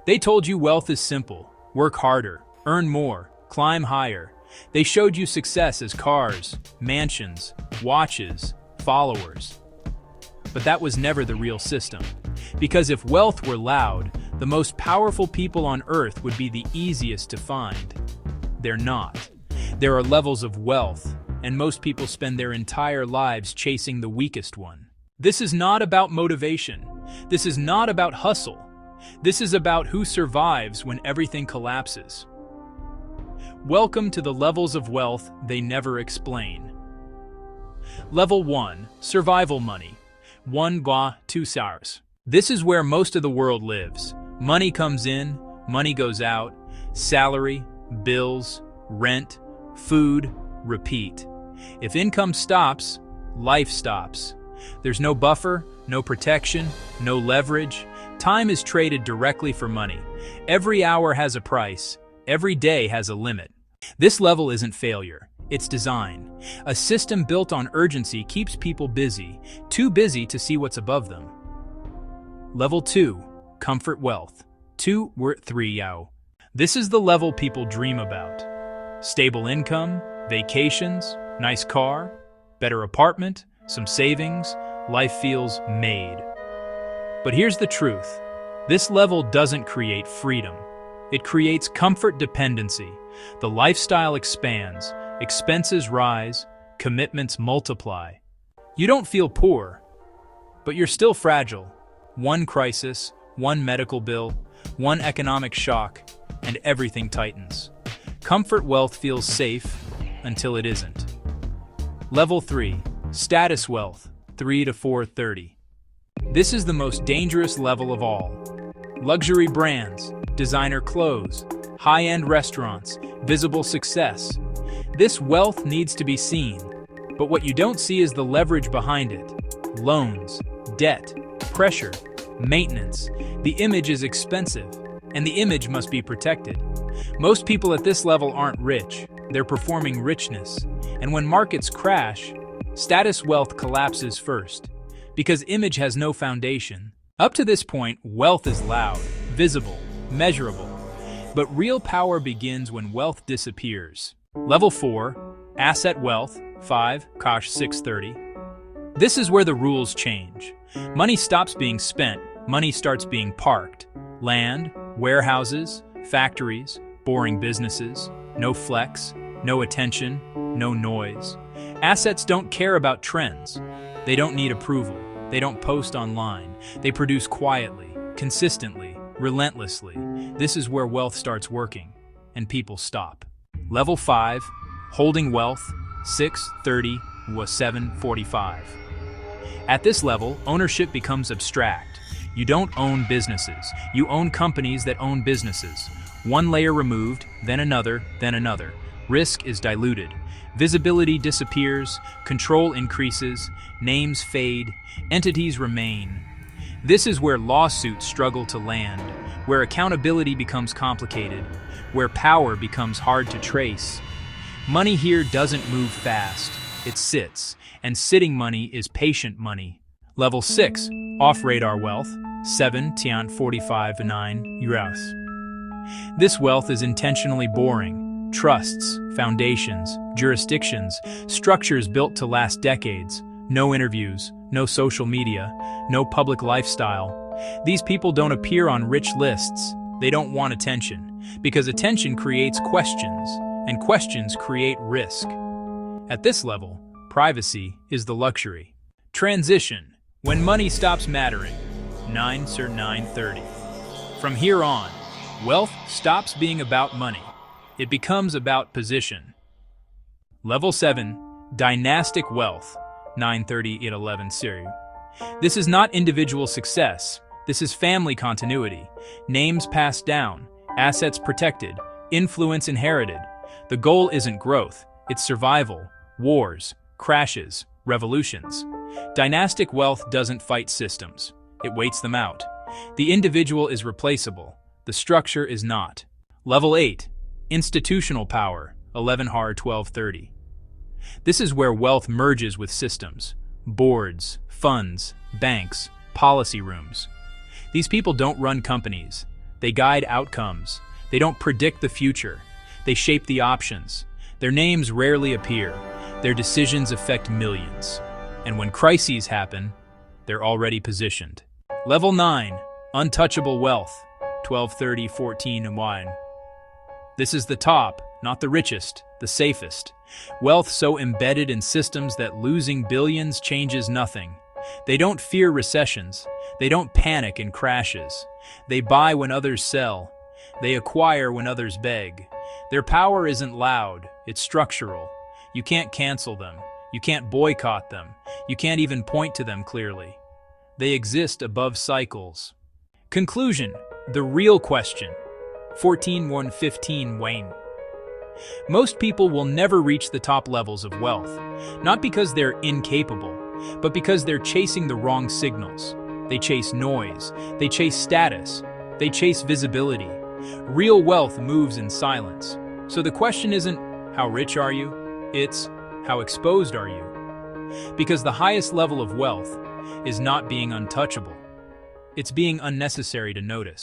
They told you wealth is simple. Work harder, earn more, climb higher. They showed you success as cars, mansions, watches, followers. But that was never the real system. Because if wealth were loud, the most powerful people on earth would be the easiest to find. They're not. There are levels of wealth, and most people spend their entire lives chasing the weakest one. This is not about motivation. This is not about hustle. This is about who survives when everything collapses. Welcome to the levels of wealth they never explain. Level 1. Survival money. 2 SARS. This is where most of the world lives. Money comes in, money goes out, salary, bills, rent, food, repeat. If income stops, life stops. There's no buffer, no protection, no leverage. Time is traded directly for money. Every hour has a price. Every day has a limit. This level isn't failure. It's design. A system built on urgency keeps people busy, too busy to see what's above them. Level 2. Comfort wealth. 3 Yao. This is the level people dream about. Stable income, vacations, nice car, better apartment, some savings, life feels made. But here's the truth. This level doesn't create freedom. It creates comfort dependency. The lifestyle expands, expenses rise, commitments multiply. You don't feel poor, but you're still fragile. One crisis, one medical bill, one economic shock, and everything tightens. Comfort wealth feels safe until it isn't. Level 3. Status wealth. 3 to 430. This is the most dangerous level of all. Luxury brands, designer clothes, high-end restaurants, visible success. This wealth needs to be seen, but what you don't see is the leverage behind it. Loans, debt, pressure, maintenance. The image is expensive, and the image must be protected. Most people at this level aren't rich, they're performing richness. And when markets crash, status wealth collapses first, because image has no foundation. Up to this point, wealth is loud, visible, measurable. But real power begins when wealth disappears. Level 4. Asset wealth. 630. This is where the rules change. Money stops being spent, money starts being parked. Land, warehouses, factories, boring businesses, no flex, no attention, no noise. Assets don't care about trends. They don't need approval. They don't post online. They produce quietly, consistently, relentlessly. This is where wealth starts working, and people stop. Level 5. Holding wealth. 630 was 745. At this level, ownership becomes abstract. You don't own businesses. You own companies that own businesses. One layer removed, then another, then another. Risk is diluted. Visibility disappears, control increases, names fade, entities remain. This is where lawsuits struggle to land, where accountability becomes complicated, where power becomes hard to trace. Money here doesn't move fast, it sits, and sitting money is patient money. Level 6, off-radar wealth, 7.45 euros. This wealth is intentionally boring. Trusts, foundations, jurisdictions, structures built to last decades. No interviews, no social media, no public lifestyle. These people don't appear on rich lists. They don't want attention, because attention creates questions, and questions create risk. At this level, privacy is the luxury. Transition, when money stops mattering. 9:30. From here on, wealth stops being about money. It becomes about position. Level 7, dynastic wealth. 9:30 series. This is not individual success. This is family continuity. Names passed down, assets protected, influence inherited. The goal isn't growth, it's survival, wars, crashes, revolutions. Dynastic wealth doesn't fight systems. It waits them out. The individual is replaceable. The structure is not. Level 8, institutional power. 12:30. This is where wealth merges with systems. Boards, funds, banks, policy rooms. These people don't run companies. They guide outcomes. They don't predict the future. They shape the options. Their names rarely appear. Their decisions affect millions. And when crises happen, they're already positioned. Level 9, untouchable wealth, 1230, 14, and 1. This is the top, not the richest, the safest. Wealth so embedded in systems that losing billions changes nothing. They don't fear recessions. They don't panic in crashes. They buy when others sell. They acquire when others beg. Their power isn't loud, it's structural. You can't cancel them. You can't boycott them. You can't even point to them clearly. They exist above cycles. Conclusion, the real question. 14-1-15 Wayne. Most people will never reach the top levels of wealth, not because they're incapable, but because they're chasing the wrong signals. They chase noise, they chase status, they chase visibility. Real wealth moves in silence. So the question isn't, how rich are you? It's, how exposed are you? Because the highest level of wealth is not being untouchable. It's being unnecessary to notice.